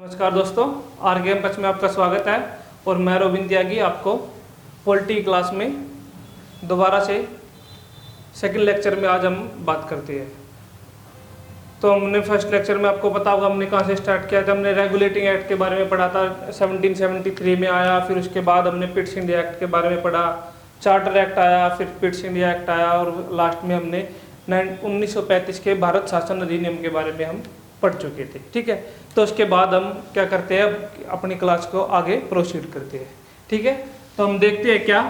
नमस्कार दोस्तों, आर के एम में आपका स्वागत है। और मैं रोबिन त्यागी आपको पॉलिटी क्लास में दोबारा से सेकंड लेक्चर में आज हम बात करते हैं। तो हमने फर्स्ट लेक्चर में आपको पता होगा हमने कहाँ से स्टार्ट किया था। हमने रेगुलेटिंग एक्ट के बारे में पढ़ा था, 1773 में आया। फिर उसके बाद हमने पिट्स इंडिया एक्ट के बारे में पढ़ा, चार्टर एक्ट आया, फिर पिट्स इंडिया एक्ट आया, और लास्ट में हमने 1935 के भारत शासन अधिनियम के बारे में हम पढ़ चुके थे। ठीक है, तो उसके बाद हम क्या करते हैं, अपनी क्लास को आगे प्रोसीड करते हैं। ठीक है, तो हम देखते हैं क्या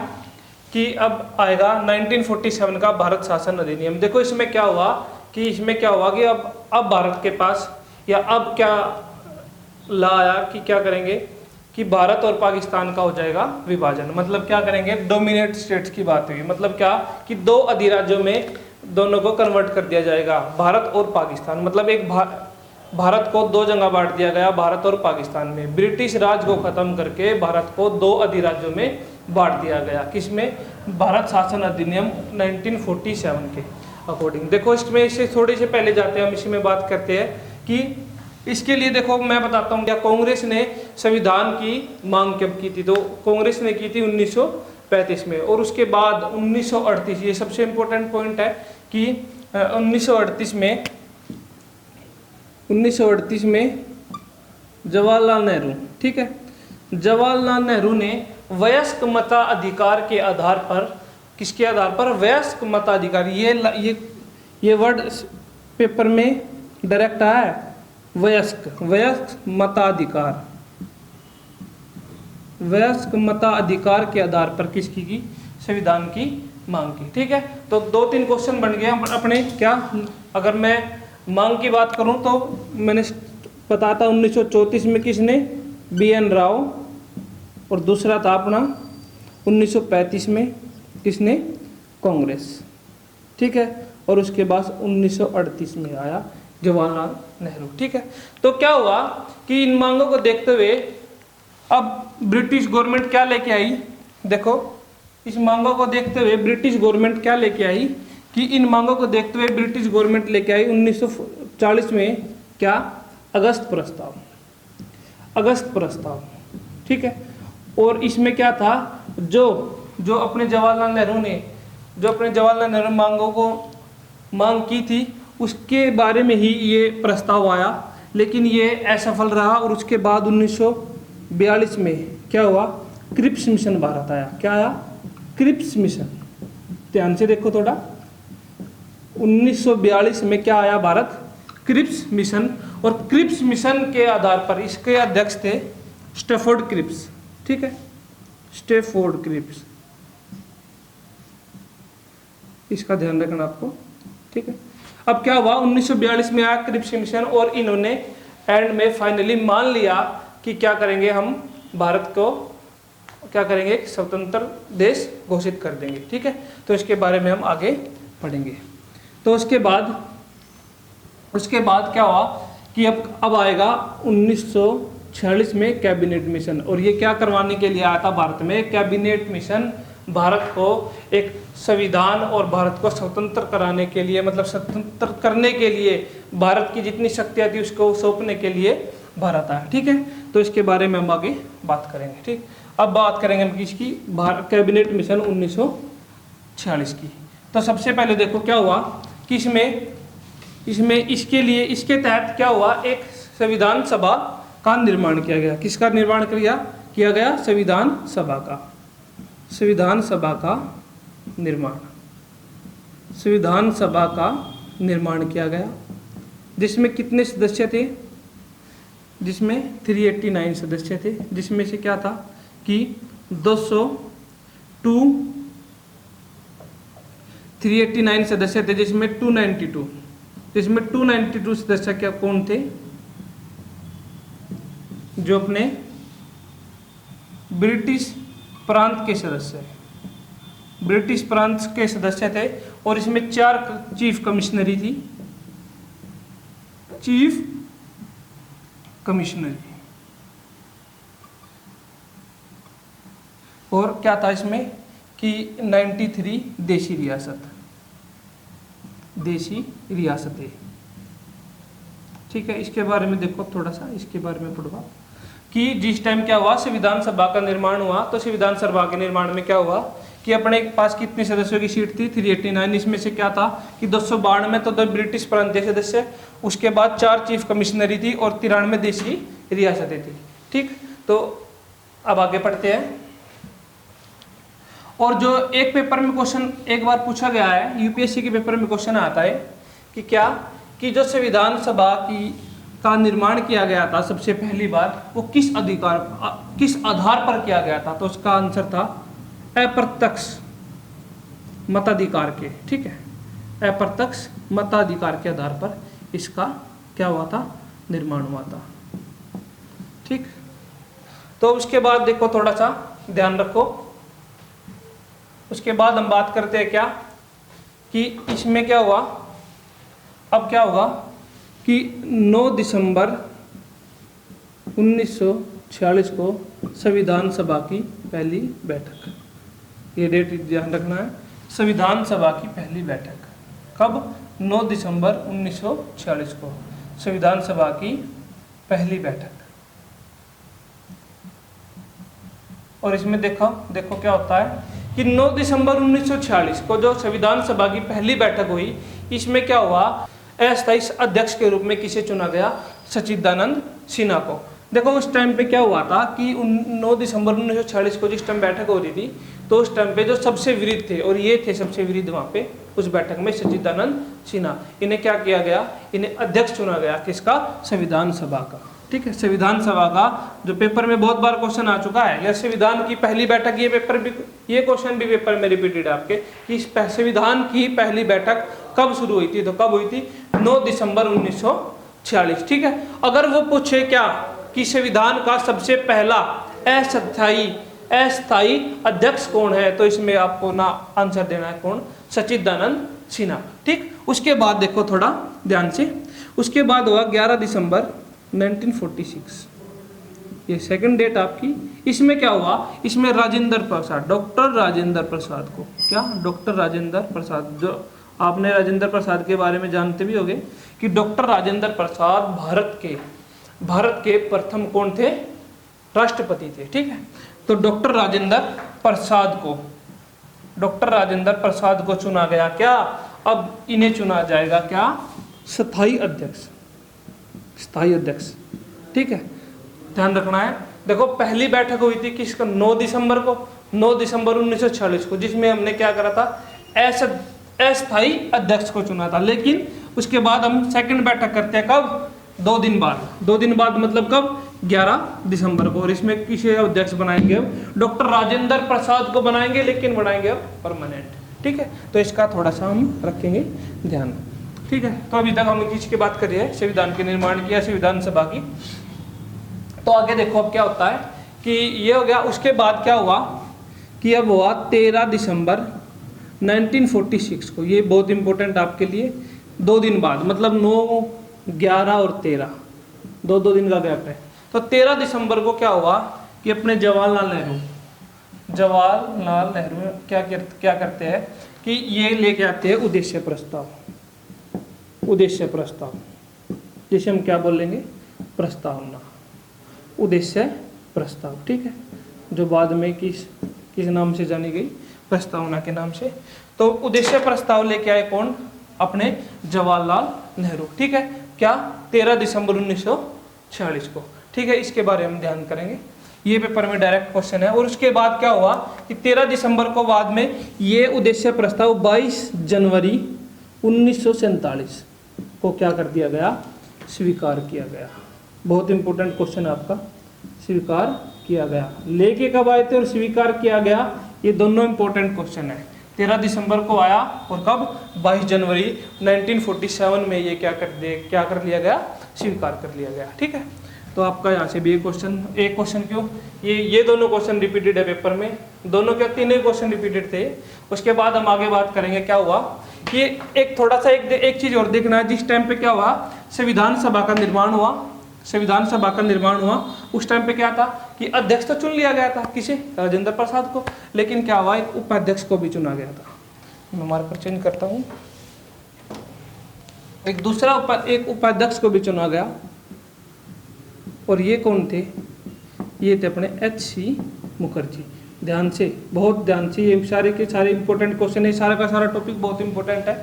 कि अब आएगा 1947 का भारत शासन अधिनियम। देखो इसमें क्या हुआ कि अब भारत के पास या अब क्या लाया कि क्या करेंगे कि भारत और पाकिस्तान का हो जाएगा विभाजन। मतलब क्या करेंगे, डोमिनेट स्टेट्स की बात हुई। मतलब क्या कि दो अधिराज्यों में दोनों को कन्वर्ट कर दिया जाएगा, भारत और पाकिस्तान। मतलब एक भारत को दो जगह बांट दिया गया, भारत और पाकिस्तान में। ब्रिटिश राज को खत्म करके भारत को दो अधिराज्यों में बांट दिया गया। किसमें? भारत शासन अधिनियम 1947 के अकॉर्डिंग। देखो इसमें इससे थोड़े से पहले जाते हैं, हम इसी में बात करते हैं कि इसके लिए देखो मैं बताता हूँ क्या कांग्रेस ने संविधान की मांग कब की थी। तो कांग्रेस ने की थी 1935 में, और उसके बाद 1938, ये सबसे इम्पोर्टेंट पॉइंट है कि 1938 में जवाहरलाल नेहरू, ठीक है, जवाहरलाल नेहरू ने वयस्क मताधिकार के आधार पर, किसके आधार पर? वयस्क मताधिकार। ये वर्ड पेपर में डायरेक्ट आया है, वयस्क मताधिकार। वयस्क मताधिकार के आधार पर किसकी की? संविधान की मांग की। ठीक है, तो 2-3 क्वेश्चन बन गए अपने। क्या अगर मैं मांग की बात करूं तो मैंने बताया 1934 में किसने? BN राव, और दूसरा था अपना 1935 में किसने? कांग्रेस। ठीक है, और उसके बाद 1938 में आया जवाहरलाल नेहरू। ठीक है, तो क्या हुआ कि इन मांगों को देखते हुए अब ब्रिटिश गवर्नमेंट क्या लेके आई। देखो इस मांगों को देखते हुए ब्रिटिश गवर्नमेंट क्या लेके आई कि इन मांगों को देखते हुए ब्रिटिश गवर्नमेंट लेके आई 1940 में क्या? अगस्त प्रस्ताव। ठीक है, और इसमें क्या था, जो अपने जवाहरलाल नेहरू मांगों को मांग की थी उसके बारे में ही ये प्रस्ताव आया, लेकिन ये असफल रहा। और उसके बाद 1942 में क्या हुआ? क्रिप्स मिशन भारत आया। क्या आया? Cripps mission. ध्यान से देखो थोड़ा, 1942 में क्या आया? Bharat Cripps mission. और क्रिप्स मिशन के आधार पर इसके अध्यक्ष थे स्टैफोर्ड क्रिप्स। ठीक है, स्टैफोर्ड क्रिप्स, इसका ध्यान रखना आपको। ठीक है, अब क्या हुआ? 1942 में आया क्रिप्स मिशन, और इन्होंने एंड में फाइनली मान लिया कि क्या करेंगे, हम भारत को क्या करेंगे, एक स्वतंत्र देश घोषित कर देंगे। ठीक है, तो इसके बारे में हम आगे पढ़ेंगे। तो उसके बाद क्या हुआ कि अब आएगा 1946 में कैबिनेट मिशन। और ये क्या करवाने के लिए आया था भारत में? कैबिनेट मिशन भारत को एक संविधान और भारत को स्वतंत्र कराने के लिए, मतलब स्वतंत्र करने के लिए भारत की जितनी शक्तियाँ थी उसको सौंपने के लिए भारत आया। ठीक है, तो इसके बारे में हम आगे बात करेंगे। ठीक, अब बात करेंगे हम किसकी? कैबिनेट मिशन 1946 की। तो सबसे पहले देखो क्या हुआ कि इसके तहत क्या हुआ, एक संविधान सभा का निर्माण किया गया। किसका निर्माण किया गया? संविधान सभा का निर्माण किया गया, जिसमें कितने सदस्य थे? जिसमें 389 सदस्य थे, जिसमें से क्या था कि 389 सदस्य थे, जिसमें 292 सदस्य क्या कौन थे? जो अपने ब्रिटिश प्रांत के सदस्य थे। और इसमें 4 चीफ कमिश्नरी थी। और क्या था इसमें कि 93 देशी रियासतें। ठीक है, इसके बारे में देखो थोड़ा सा, इसके बारे में पढ़वा कि जिस टाइम क्या हुआ संविधान सभा का निर्माण हुआ, तो संविधान सभा के निर्माण में क्या हुआ कि अपने पास कितने सदस्यों की सीट थी 389। इसमें से क्या था कि 292 में तो 2 ब्रिटिश प्रांतीय सदस्य, उसके बाद 4 चीफ कमिश्नरी थी और 93 देशी रियासतें थी। ठीक, तो अब आगे पढ़ते हैं। और जो एक पेपर में क्वेश्चन एक बार पूछा गया है, यूपीएससी के पेपर में क्वेश्चन आता है कि क्या कि जो संविधान सभा का निर्माण किया गया था सबसे पहली बार, वो किस आधार पर किया गया था, तो उसका आंसर था अप्रत्यक्ष मताधिकार के। ठीक है, अप्रत्यक्ष मताधिकार के आधार पर इसका क्या हुआ था, निर्माण हुआ था। ठीक, तो उसके बाद देखो थोड़ा सा ध्यान रखो, उसके बाद हम बात करते हैं क्या कि इसमें क्या हुआ, अब क्या हुआ कि 9 दिसंबर 1946 को संविधान सभा की पहली बैठक, ये डेट ध्यान रखना है, संविधान सभा की पहली बैठक कब, 9 दिसंबर 1946 को संविधान सभा की पहली बैठक। और इसमें देखो क्या होता है कि 9 दिसंबर 1946 को जो संविधान सभा की पहली बैठक हुई, इसमें क्या हुआ, अस्थायी अध्यक्ष के रूप में किसे चुना गया, सच्चिदानंद सिन्हा को। देखो उस टाइम पे क्या हुआ था कि 9 दिसंबर 1946 को जिस टाइम बैठक हो रही थी, तो उस टाइम पे जो सबसे विरुद्ध थे, और ये थे सबसे विरुद्ध वहाँ पे उस बैठक में सच्चिदानंद सिन्हा, इन्हें क्या किया गया, इन्हें अध्यक्ष चुना गया, किसका, संविधान सभा का। ठीक है, संविधान सभा का जो पेपर में बहुत बार क्वेश्चन आ चुका है, या संविधान की पहली बैठक, ये पेपर भी, ये क्वेश्चन भी पेपर में रिपीटेड है आपके कि संविधान की पहली बैठक कब शुरू हुई थी, तो कब हुई थी, 9 दिसंबर 1946। ठीक है, अगर वो पूछे क्या कि संविधान का सबसे पहला अस्थायी अध्यक्ष कौन है, तो इसमें आपको ना आंसर देना है कौन, सच्चिदानंद सिन्हा। ठीक, उसके बाद देखो थोड़ा ध्यान से, उसके बाद हुआ 11 दिसंबर 1946, ये सेकंड डेट आपकी। इसमें क्या हुआ, इसमें राजेंद्र प्रसाद, डॉक्टर राजेंद्र प्रसाद को, क्या, डॉक्टर राजेंद्र प्रसाद, जो आपने राजेंद्र प्रसाद के बारे में जानते भी होंगे कि डॉक्टर राजेंद्र प्रसाद भारत के प्रथम कौन थे, राष्ट्रपति थे। ठीक है, तो डॉक्टर राजेंद्र प्रसाद को चुना गया क्या, अब इन्हें चुना जाएगा क्या, स्थायी अध्यक्ष। ठीक है, ध्यान रखना है। देखो पहली बैठक हुई थी किसका, 9 दिसंबर को, 9 दिसंबर 1946 को, जिसमें हमने क्या करा था, अस्थायी अध्यक्ष को चुना था। लेकिन उसके बाद हम सेकंड बैठक करते हैं कब, 2 दिन बाद मतलब कब, 11 दिसंबर को। और इसमें किसे अध्यक्ष बनाएंगे, अब डॉक्टर राजेंद्र प्रसाद को बनाएंगे, लेकिन बनाएंगे अब परमानेंट। ठीक है, तो इसका थोड़ा सा हम रखेंगे ध्यान। ठीक है, तो अभी तक हम किसकी बात कर रहे हैं, संविधान के निर्माण की या संविधान सभा की। तो आगे देखो अब क्या होता है कि ये हो गया। उसके बाद क्या हुआ कि अब हुआ 13 दिसंबर 1946 को, ये बहुत इंपॉर्टेंट आपके लिए, 2 दिन बाद, मतलब 9, 11 और 13, 2 दिन का गैप है। तो 13 दिसंबर को क्या हुआ कि अपने जवाहरलाल नेहरू क्या करते हैं कि ये लेके आते हैं उद्देश्य प्रस्ताव, जिसे हम क्या बोलेंगे, प्रस्तावना, उद्देश्य प्रस्ताव। ठीक है, जो बाद में किस नाम से जानी गई, प्रस्तावना के नाम से। तो उद्देश्य प्रस्ताव लेके आए कौन, अपने जवाहरलाल नेहरू। ठीक है, क्या, 13 दिसंबर 1946 को। ठीक है, इसके बारे में ध्यान करेंगे, ये पेपर में डायरेक्ट क्वेश्चन है। और उसके बाद क्या हुआ कि 13 दिसंबर को बाद में ये उद्देश्य प्रस्ताव 22 जनवरी 1947 को क्या कर दिया गया, स्वीकार किया गया। बहुत इंपॉर्टेंट क्वेश्चन आपका, स्वीकार किया गया। लेके कब आए थे और स्वीकार किया गया, ये दोनों इंपॉर्टेंट क्वेश्चन है। 13 दिसंबर को आया और कब, 22 जनवरी 1947 में ये क्या कर लिया गया, स्वीकार कर लिया गया। ठीक है, तो आपका यहाँ से भी एक क्वेश्चन क्यों, ये दोनों क्वेश्चन रिपीटेड है पेपर में, दोनों क्या, तीनों क्वेश्चन रिपीटेड थे। उसके बाद हम आगे बात करेंगे क्या हुआ कि एक थोड़ा सा एक चीज और देखना है। जिस टाइम पे क्या हुआ, संविधान सभा का निर्माण हुआ, उस टाइम पे क्या था कि अध्यक्ष तो चुन लिया गया था, किसे, राजेंद्र प्रसाद को, लेकिन क्या हुआ, एक उपाध्यक्ष को भी चुना गया था। मैं मार्कर चेंज करता हूँ, एक दूसरा एक उपाध्यक्ष को भी चुना गया, और ये कौन थे? ये थे अपने H.C. मुखर्जी। ध्यान से, बहुत ध्यान से, ये सारे के सारे इंपॉर्टेंट क्वेश्चन है, सारा का सारा टॉपिक बहुत इंपॉर्टेंट है।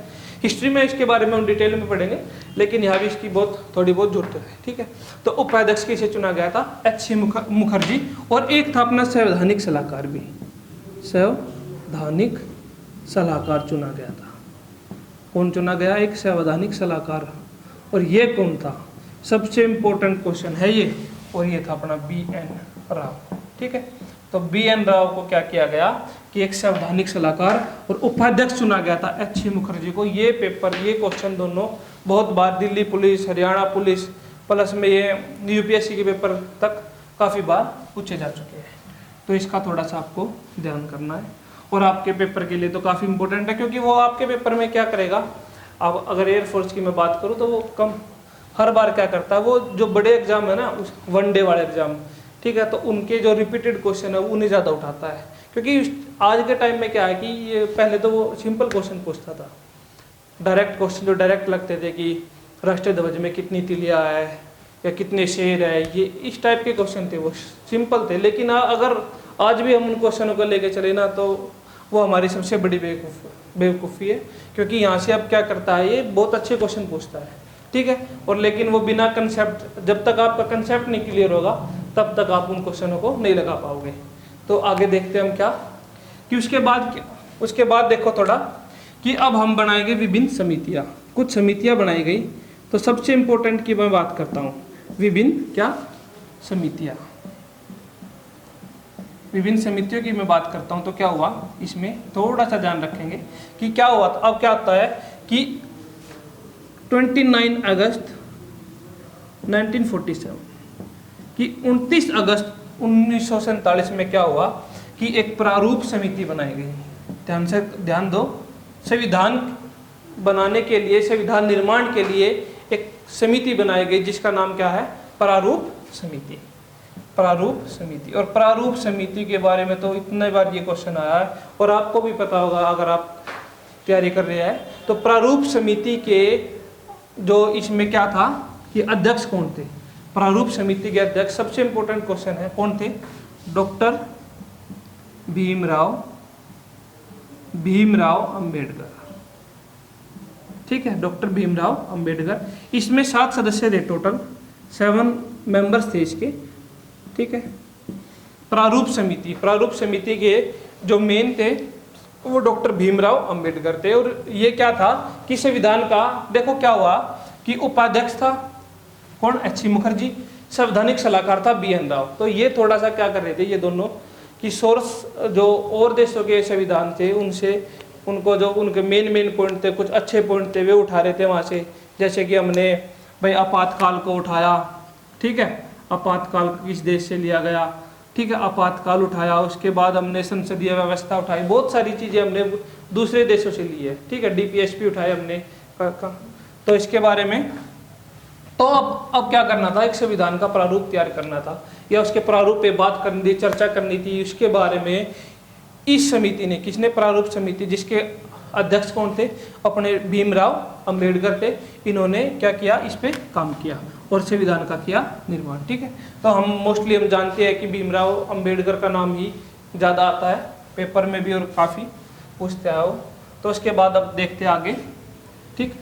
हिस्ट्री में इसके बारे में हम डिटेल में पढ़ेंगे, लेकिन यहाँ भी इसकी थोड़ी बहुत जरूरत है, ठीक है। तो उपाध्यक्ष किसे चुना गया था? H.C. मुखर्जी। और एक था अपना संवैधानिक सलाहकार भी, संवैधानिक सलाहकार चुना गया था। कौन चुना गया? एक संवैधानिक सलाहकार। और ये कौन था? सबसे इंपॉर्टेंट क्वेश्चन है ये, और ये था अपना B.N. राव, ठीक है। तो B.N. राव को क्या किया गया कि एक संवैधानिक सलाहकार और उपाध्यक्ष चुना गया था H.C. मुखर्जी को। ये पेपर, ये क्वेश्चन दोनों बहुत बार Delhi police, Haryana police, plus में ये UPSC के पेपर तक काफ़ी बार पूछे जा चुके हैं। तो इसका थोड़ा सा आपको ध्यान करना है, और आपके पेपर के लिए तो काफ़ी इंपॉर्टेंट है, क्योंकि वो आपके पेपर में क्या करेगा। अब अगर एयरफोर्स की मैं बात करूँ तो वो हर बार क्या करता है, वो जो बड़े एग्जाम है ना, उस वनडे वाले एग्जाम, ठीक है, तो उनके जो रिपीटेड क्वेश्चन है उन्हें ज़्यादा उठाता है। क्योंकि आज के टाइम में क्या है कि ये पहले तो वो सिंपल क्वेश्चन पूछता था, डायरेक्ट क्वेश्चन जो डायरेक्ट लगते थे कि राष्ट्रीय ध्वज में कितनी तिलियाँ है या कितने शेर है, ये इस टाइप के क्वेश्चन थे, वो सिंपल थे। लेकिन अगर आज भी हम उन क्वेश्चनों को लेके चले ना, तो वो हमारी सबसे बड़ी बेवकूफ़ी है। क्योंकि यहाँ से अब क्या करता है, ये बहुत अच्छे क्वेश्चन पूछता है, ठीक है, और लेकिन वो बिना कंसेप्ट, जब तक आपका कंसेप्ट नहीं क्लियर होगा तब तक आप उन क्वेश्चनों को नहीं लगा पाओगे। तो आगे देखते हैं हम क्या कि उसके बाद देखो थोड़ा कि अब हम बनाएंगे विभिन्न समितियाँ। कुछ समितियाँ बनाई गई, तो सबसे इम्पोर्टेंट की मैं बात करता हूँ, विभिन्न क्या समितियाँ। विभिन्न समितियों की मैं बात करता हूँ, तो क्या हुआ, इसमें थोड़ा सा ध्यान रखेंगे कि क्या हुआ। अब क्या होता है कि 29 अगस्त 1947 कि 29 अगस्त 1947 में क्या हुआ कि एक प्रारूप समिति बनाई गई। ध्यान दो, संविधान बनाने के लिए, संविधान निर्माण के लिए एक समिति बनाई गई, जिसका नाम क्या है? प्रारूप समिति। प्रारूप समिति। और प्रारूप समिति के बारे में तो इतने बार ये क्वेश्चन आया है, और आपको भी पता होगा अगर आप तैयारी कर रहे हैं। तो प्रारूप समिति के जो इसमें क्या था कि अध्यक्ष कौन थे? प्रारूप समिति के अध्यक्ष, सबसे इंपॉर्टेंट क्वेश्चन है, कौन थे? डॉक्टर भीमराव अंबेडकर, ठीक है, डॉक्टर भीमराव अंबेडकर। इसमें 7 सदस्य थे, टोटल 7 मेंबर्स थे इसके, ठीक है। प्रारूप समिति के जो मेन थे वो डॉक्टर भीमराव अंबेडकर थे। और ये क्या था कि संविधान का, देखो क्या हुआ कि उपाध्यक्ष था कौन? H.C. मुखर्जी। संवैधानिक सलाहकार था B.N. राव। तो ये थोड़ा सा क्या कर रहे थे ये दोनों कि सोर्स जो और देशों के संविधान थे उनसे, उनको जो उनके मेन पॉइंट थे, कुछ अच्छे पॉइंट थे, वे उठा रहे थे वहाँ से। जैसे कि हमने भाई आपातकाल को उठाया, ठीक है, आपातकाल किस देश से लिया गया, ठीक है, आपातकाल उठाया। उसके बाद हमने संसदीय व्यवस्था उठाई, बहुत सारी चीज़ें हमने दूसरे देशों से ली है, ठीक है, DPSP उठाए हमने तो इसके बारे में। तो अब क्या करना था, एक संविधान का प्रारूप तैयार करना था, या उसके प्रारूप पे बात करनी थी, चर्चा करनी थी। उसके बारे में इस समिति ने, किसने? प्रारूप समिति, जिसके अध्यक्ष कौन थे? अपने भीमराव अंबेडकर थे। इन्होंने क्या किया, इस पे काम किया और संविधान का किया निर्माण, ठीक है। तो हम जानते हैं कि भीमराव अंबेडकर का नाम ही ज़्यादा आता है पेपर में भी, और काफ़ी पूछते आओ। तो उसके बाद अब देखते आगे, ठीक,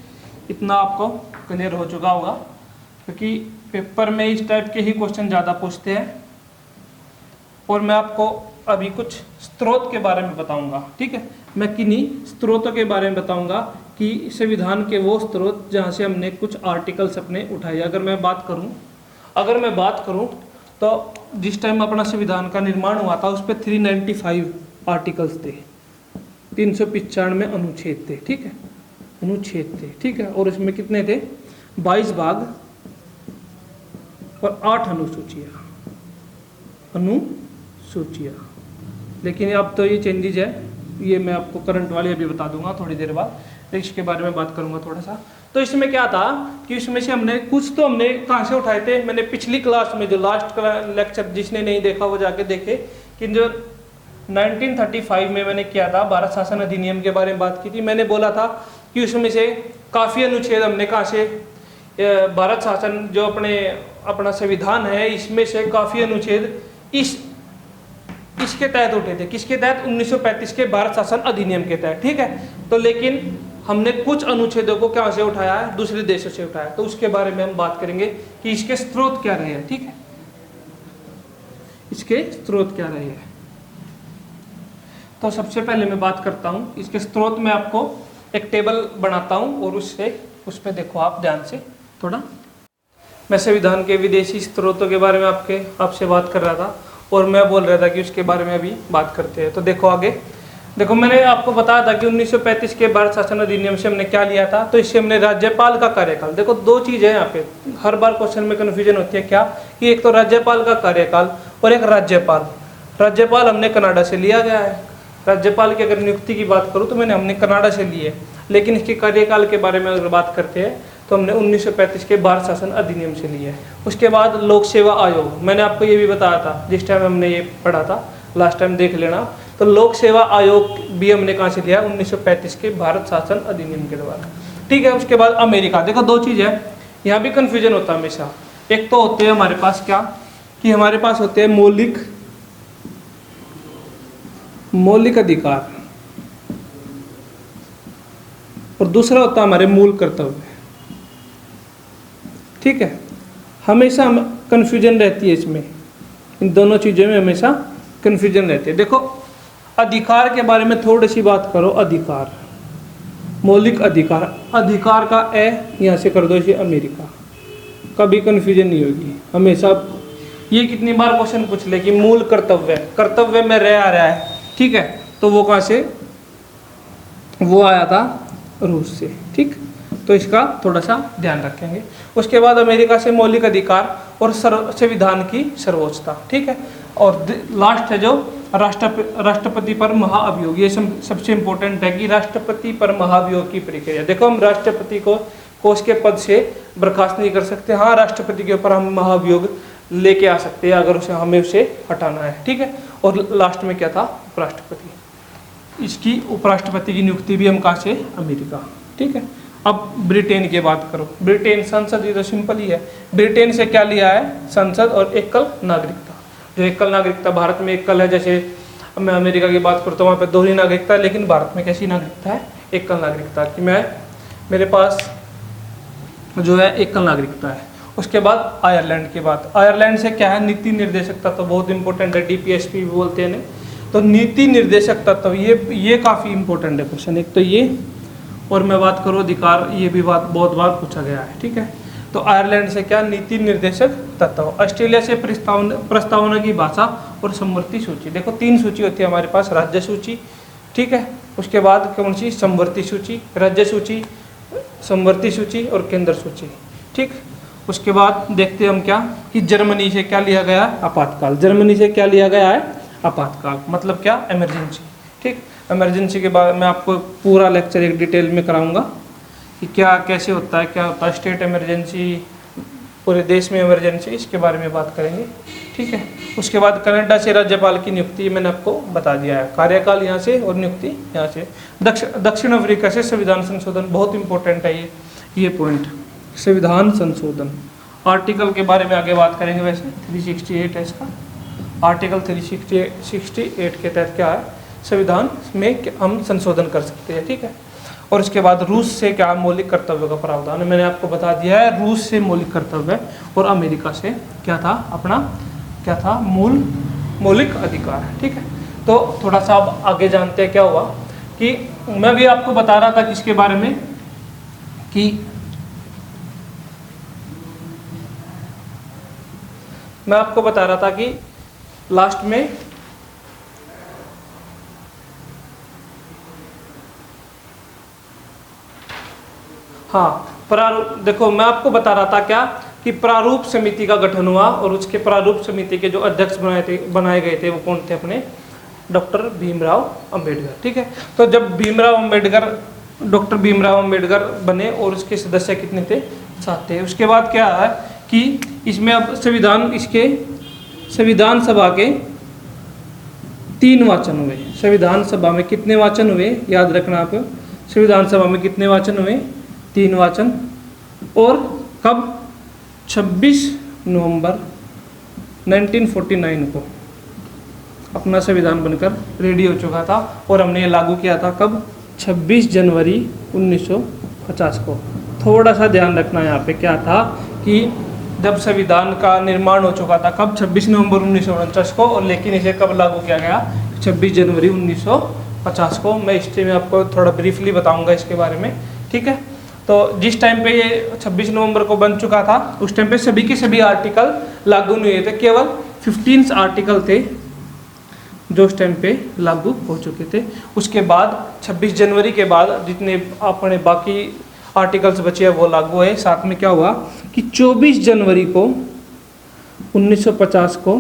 इतना आपको क्लियर हो चुका होगा, क्योंकि पेपर में इस टाइप के ही क्वेश्चन ज़्यादा पूछते हैं। और मैं आपको अभी कुछ स्रोत के बारे में बताऊंगा, ठीक है। मैं किन्हीं स्रोतों के बारे में बताऊंगा कि संविधान के वो स्रोत जहाँ से हमने कुछ आर्टिकल्स अपने उठाए। अगर मैं बात करूँ तो जिस टाइम अपना संविधान का निर्माण हुआ था उस पर 395 आर्टिकल्स थे, 395 अनुच्छेद थे, ठीक है, अनुच्छेद थे, ठीक है। और इसमें कितने थे? 22 भाग और 8 अनुसूचियाँ। लेकिन अब तो ये चेंजेज है, ये मैं आपको करंट वाले अभी बता दूंगा थोड़ी देर बाद, तो इसके बारे में बात करूंगा थोड़ा सा। तो इसमें क्या था कि इसमें से हमने कहाँ से उठाए थे? मैंने पिछली क्लास में जो लास्ट लेक्चर, जिसने नहीं देखा वो जाके देखे, कि जो 1935 में मैंने किया था, भारत शासन अधिनियम के बारे में बात की थी। मैंने बोला था कि उसमें से काफ़ी अनुच्छेद हमने कहाँ से, भारत शासन जो अपना संविधान है, इसमें से काफ़ी अनुच्छेद इसके तहत उठे थे। किसके तहत? 1935 के भारत शासन अधिनियम के तहत, ठीक है। तो लेकिन हमने कुछ अनुच्छेदों को कहाँ से उठाया है? दूसरे देशों से उठाया। तो उसके बारे में हम बात करेंगे कि इसके स्रोत क्या रहे हैं, ठीक है, इसके स्रोत क्या रहे हैं। तो सबसे पहले मैं बात करता हूँ इसके स्रोत में, आपको एक टेबल बनाता हूँ और उस पर देखो आप ध्यान से थोड़ा। मैं संविधान के विदेशी स्रोतों के बारे में आपसे बात कर रहा था और मैं बोल रहा था कि उसके बारे में अभी बात करते हैं। तो देखो आगे, देखो मैंने आपको बताया था कि 1935 के भारत शासन अधिनियम से हमने क्या लिया था। तो इससे हमने राज्यपाल का कार्यकाल, देखो दो चीज़ है यहाँ पे, हर बार क्वेश्चन में कन्फ्यूजन होती है क्या, कि एक तो राज्यपाल का कार्यकाल और एक राज्यपाल हमने कनाडा से लिया गया है। राज्यपाल की अगर नियुक्ति की बात करूँ तो हमने कनाडा से ली है, लेकिन इसके कार्यकाल के बारे में अगर बात करते हैं तो हमने 1935 के भारत शासन अधिनियम से लिया है। उसके बाद लोक सेवा आयोग, मैंने आपको ये भी बताया था जिस टाइम हमने ये पढ़ा था, लास्ट टाइम देख लेना। तो लोक सेवा आयोग भी हमने कहाँ से लिया? 1935 के भारत शासन अधिनियम के द्वारा, ठीक है। उसके बाद अमेरिका, देखो दो चीज़ है, यहाँ भी कन्फ्यूजन होता है हमेशा। एक तो होते हैं हमारे पास क्या, कि हमारे पास होते हैं मौलिक अधिकार, और दूसरा होता है हमारे मूल कर्तव्य, ठीक है। हमेशा कन्फ्यूजन रहती है इसमें, इन दोनों चीज़ों में हमेशा कन्फ्यूजन रहती है। देखो अधिकार के बारे में थोड़ी सी बात करो। अधिकार, मौलिक अधिकार का यहाँ से कर दो इसे अमेरिका, कभी कन्फ्यूजन नहीं होगी हमेशा। ये कितनी बार क्वेश्चन पूछ ले कि मूल कर्तव्य में रह आ रहा है, ठीक है, तो वो कहाँ से? वो आया था रूस से, ठीक। तो इसका थोड़ा सा ध्यान रखेंगे। उसके बाद अमेरिका से मौलिक अधिकार और संविधान की सर्वोच्चता, ठीक है। और लास्ट है जो राष्ट्रपति पर महाअभियोग, ये सबसे इम्पोर्टेंट है कि राष्ट्रपति पर महाअभियोग की प्रक्रिया। देखो हम राष्ट्रपति को उसके पद से बर्खास्त नहीं कर सकते, हाँ राष्ट्रपति के ऊपर हम महाअभियोग लेके आ सकते हैं अगर हमें उसे हटाना है, ठीक है। और लास्ट में क्या था? उपराष्ट्रपति। इसकी उपराष्ट्रपति की नियुक्ति भी हम कहाँ से? अमेरिका, ठीक है। अब ब्रिटेन की बात करो। ब्रिटेन संसद, ये तो सिंपल ही है। ब्रिटेन से क्या लिया है? संसद और एकल नागरिकता। जो एकल नागरिकता भारत में एकल है, जैसे मैं अमेरिका की बात करता हूँ वहाँ पे दोहरी नागरिकता है, लेकिन भारत में कैसी नागरिकता है? एकल नागरिकता, कि मेरे पास जो है एकल नागरिकता है। उसके बाद आयरलैंड की बात। आयरलैंड से क्या है? नीति निर्देशक तत्व, बहुत इंपॉर्टेंट है, DPSP भी बोलते हैं। तो नीति निर्देशक तत्व, ये काफ़ी इंपॉर्टेंट है क्वेश्चन। एक तो ये, और मैं बात करूँ अधिकार, ये भी बात बहुत बार पूछा गया है, ठीक है। तो आयरलैंड से क्या? नीति निर्देशक तत्व। ऑस्ट्रेलिया से प्रस्तावना की भाषा और समवर्ती सूची। देखो 3 सूची होती है हमारे पास, राज्य सूची, ठीक है। उसके बाद कौन सी? समवर्ती सूची, राज्य सूची, समवर्ती सूची और केंद्र सूची, ठीक। उसके बाद देखते हैं हम क्या, कि जर्मनी से क्या लिया गया? आपातकाल। जर्मनी से क्या लिया गया है? आपातकाल, मतलब क्या? इमरजेंसी, ठीक। इमरजेंसी के बाद मैं आपको पूरा लेक्चर एक डिटेल में कराऊंगा कि क्या कैसे होता है, क्या होता है स्टेट इमरजेंसी, पूरे देश में इमरजेंसी, इसके बारे में बात करेंगे, ठीक है। उसके बाद कनाडा से राज्यपाल की नियुक्ति मैंने आपको बता दिया है, कार्यकाल यहाँ से और नियुक्ति यहाँ से। दक्षिण अफ्रीका से संविधान संशोधन, बहुत इंपॉर्टेंट है ये पॉइंट, संविधान संशोधन। आर्टिकल के बारे में आगे बात करेंगे। वैसे 368 है इसका, आर्टिकल 368 के तहत क्या है? संविधान में हम संशोधन कर सकते हैं, ठीक है। और उसके बाद रूस से क्या? मौलिक कर्तव्य का प्रावधान, मैंने आपको बता दिया है। रूस से मौलिक कर्तव्य, और अमेरिका से क्या था? अपना क्या था? मौलिक अधिकार, ठीक है। तो थोड़ा सा अब आगे जानते हैं क्या हुआ, कि मैं भी आपको बता रहा था किसके बारे में, कि मैं आपको बता रहा था कि लास्ट में प्रारूप, देखो मैं आपको बता रहा था क्या, कि प्रारूप समिति का गठन हुआ, और उसके प्रारूप समिति के जो अध्यक्ष बनाए गए थे वो कौन थे? अपने डॉक्टर भीमराव अंबेडकर, ठीक है। तो जब डॉक्टर भीमराव अंबेडकर बने, और उसके सदस्य कितने थे? 7 थे। उसके बाद क्या है कि इसमें अब संविधान सभा के 3 वाचन हुए। संविधान सभा में कितने वाचन हुए? याद रखना आप, संविधान सभा में कितने वाचन हुए? 3 वाचन। और कब? 26 नवंबर 1949 को अपना संविधान बनकर रेडी हो चुका था और हमने ये लागू किया था कब? 26 जनवरी 1950 को। थोड़ा सा ध्यान रखना यहाँ पे क्या था कि जब संविधान का निर्माण हो चुका था कब? 26 नवंबर 1949 को, और लेकिन इसे कब लागू किया गया? 26 जनवरी 1950 को। मैं हिस्ट्री में आपको थोड़ा ब्रीफली बताऊंगा इसके बारे में, ठीक है। तो जिस टाइम पे ये 26 नवंबर को बन चुका था उस टाइम पे सभी के सभी आर्टिकल लागू नहीं हुए थे, केवल 15 आर्टिकल थे जो उस टाइम पे लागू हो चुके थे। उसके बाद 26 जनवरी के बाद जितने अपने बाकी आर्टिकल्स बचे हैं वो लागू हुए। साथ में क्या हुआ कि 24 जनवरी को 1950 को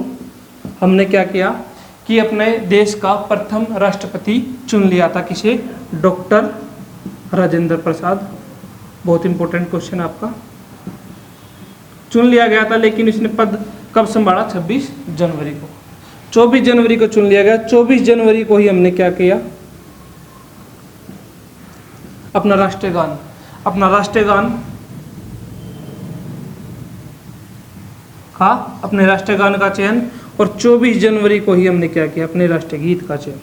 हमने क्या किया कि अपने देश का प्रथम राष्ट्रपति चुन लिया था। किसे? डॉक्टर राजेंद्र प्रसाद। बहुत इंपॉर्टेंट क्वेश्चन आपका। चुन लिया गया था, लेकिन इसने पद कब संभाला? 26 जनवरी को। 24 जनवरी को चुन लिया गया। 24 जनवरी को ही हमने क्या किया? अपना राष्ट्रीय गान अपने राष्ट्रीय गान का चयन, और 24 जनवरी को ही हमने क्या किया? अपने राष्ट्रीय गीत का चयन,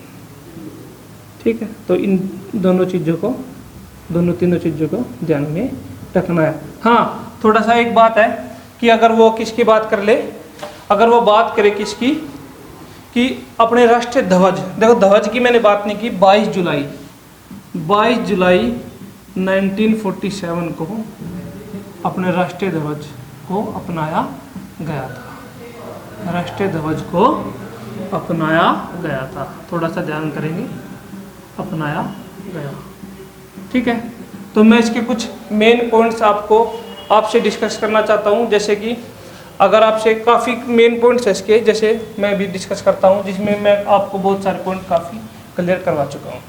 ठीक है। तो इन तीनों चीज़ों को ध्यान में रखना है। हाँ, थोड़ा सा एक बात है कि अगर वो किसकी बात कर ले, अगर वो बात करे किसकी कि अपने राष्ट्रीय ध्वज, देखो ध्वज की मैंने बात नहीं की। 22 जुलाई 1947 को अपने राष्ट्रीय ध्वज को अपनाया गया था। राष्ट्रीय ध्वज को अपनाया गया था, थोड़ा सा ध्यान करेंगे, अपनाया गया, ठीक है। तो मैं इसके कुछ मेन पॉइंट्स आपसे डिस्कस करना चाहता हूँ। जैसे कि अगर आपसे काफ़ी मेन पॉइंट्स है इसके, जैसे मैं भी डिस्कस करता हूँ, जिसमें मैं आपको बहुत सारे पॉइंट काफ़ी क्लियर करवा चुका हूँ।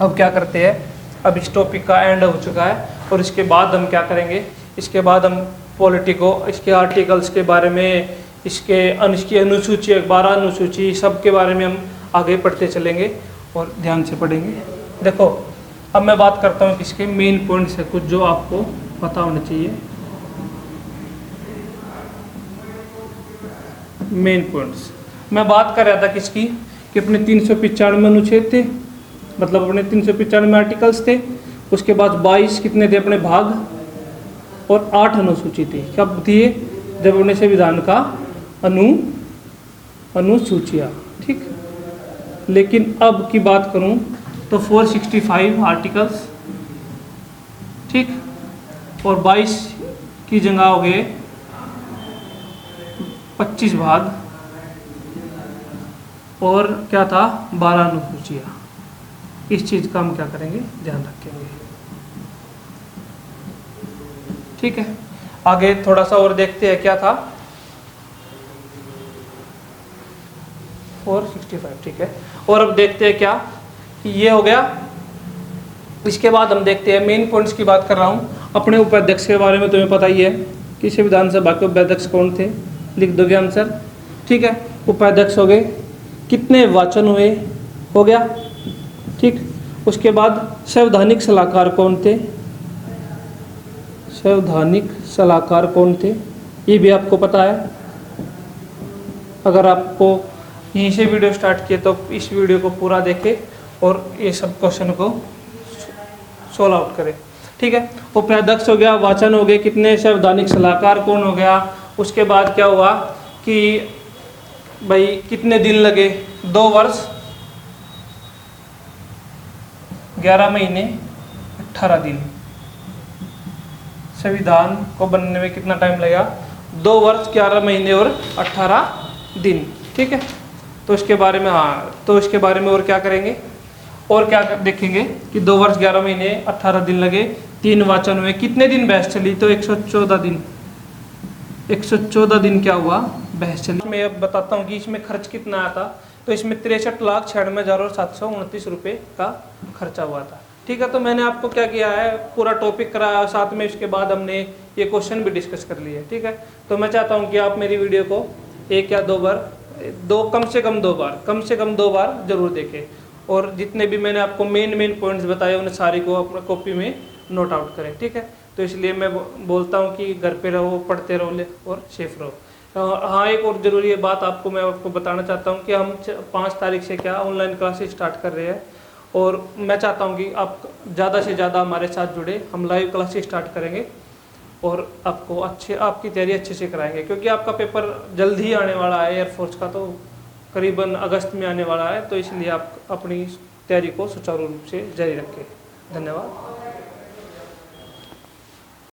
अब क्या करते हैं? अब इस टॉपिक का एंड हो चुका है और इसके बाद हम क्या करेंगे? इसके बाद हम पॉलिटी को, इसके आर्टिकल्स के बारे में, इसकी अनुसूची, 12 अनुसूची, सब के बारे में हम आगे पढ़ते चलेंगे और ध्यान से पढ़ेंगे। देखो, अब मैं बात करता हूँ किसके मेन पॉइंट्स है, कुछ जो आपको पता होना चाहिए। मेन पॉइंट्स मैं बात कर रहा था किसकी कि अपने 395 अनुच्छेद थे, मतलब अपने 395 आर्टिकल्स थे। उसके बाद 22 कितने थे अपने भाग, और 8 अनुसूची थी। कब थी? जब अपने संविधान का अनुसूचियाँ, ठीक। लेकिन अब की बात करूं तो 465 आर्टिकल्स, ठीक, और 22 की जगह हो गए 25 भाग, और क्या था? 12 अनुसूचियाँ। इस चीज़ का हम क्या करेंगे? ध्यान रखेंगे, ठीक है। आगे थोड़ा सा और देखते हैं क्या था। 465, ठीक है। और अब देखते हैं क्या कि ये हो गया। इसके बाद हम देखते हैं मेन पॉइंट्स की बात कर रहा हूँ। अपने उपाध्यक्ष के बारे में तुम्हें पता ही है कि विधानसभा के उपाध्यक्ष कौन थे, लिख दोगे आंसर, ठीक है। उपाध्यक्ष हो गए, कितने वाचन हुए, हो गया, ठीक। उसके बाद संवैधानिक सलाहकार कौन थे? संवैधानिक सलाहकार कौन थे, ये भी आपको पता है। अगर आपको यहीं से वीडियो स्टार्ट किए तो इस वीडियो को पूरा देखें और ये सब क्वेश्चन को सोल्व आउट करें, ठीक है। उपाध्यक्ष हो गया, वाचन हो गए, कितने संवैधानिक सलाहकार कौन हो गया। उसके बाद क्या हुआ कि भाई कितने दिन लगे? 2 वर्ष 11 महीने 18 दिन। संविधान को बनने में कितना टाइम लगा? 2 वर्ष 11 महीने और 18 दिन, ठीक है। तो इसके बारे में, हाँ, तो इसके बारे में और क्या करेंगे, और क्या देखेंगे कि 2 वर्ष 11 महीने 18 दिन लगे, 3 वाचन हुए, कितने दिन बहस चली? तो 114 दिन। 114 दिन क्या हुआ? बहस चली। मैं अब बताता हूँ कि इसमें खर्च कितना आया था। तो इसमें 63,96,729 रुपये का खर्चा हुआ था, ठीक है। तो मैंने आपको क्या किया है, पूरा टॉपिक कराया, साथ में इसके बाद हमने ये क्वेश्चन भी डिस्कस कर लिए, ठीक है। तो मैं चाहता हूँ कि आप मेरी वीडियो को 1 या 2 बार, कम से कम दो बार जरूर देखें। और जितने भी मैंने आपको मेन पॉइंट्स बताए उन सारे को अपना कॉपी में नोट आउट करें, ठीक है। तो इसलिए मैं बोलता हूँ कि घर पे रहो, पढ़ते रहो और सेफ रहो। हाँ, एक और ज़रूरी बात मैं आपको बताना चाहता हूँ कि हम 5 तारीख से क्या ऑनलाइन क्लासेस स्टार्ट कर रहे हैं, और मैं चाहता हूँ कि आप ज़्यादा से ज़्यादा हमारे साथ जुड़े। हम लाइव क्लासेस स्टार्ट करेंगे और आपकी तैयारी अच्छे से कराएंगे, क्योंकि आपका पेपर जल्द ही आने वाला है एयरफोर्स का, तो करीबन अगस्त में आने वाला है। तो इसलिए आप अपनी तैयारी को सुचारू रूप से जारी रखें। धन्यवाद।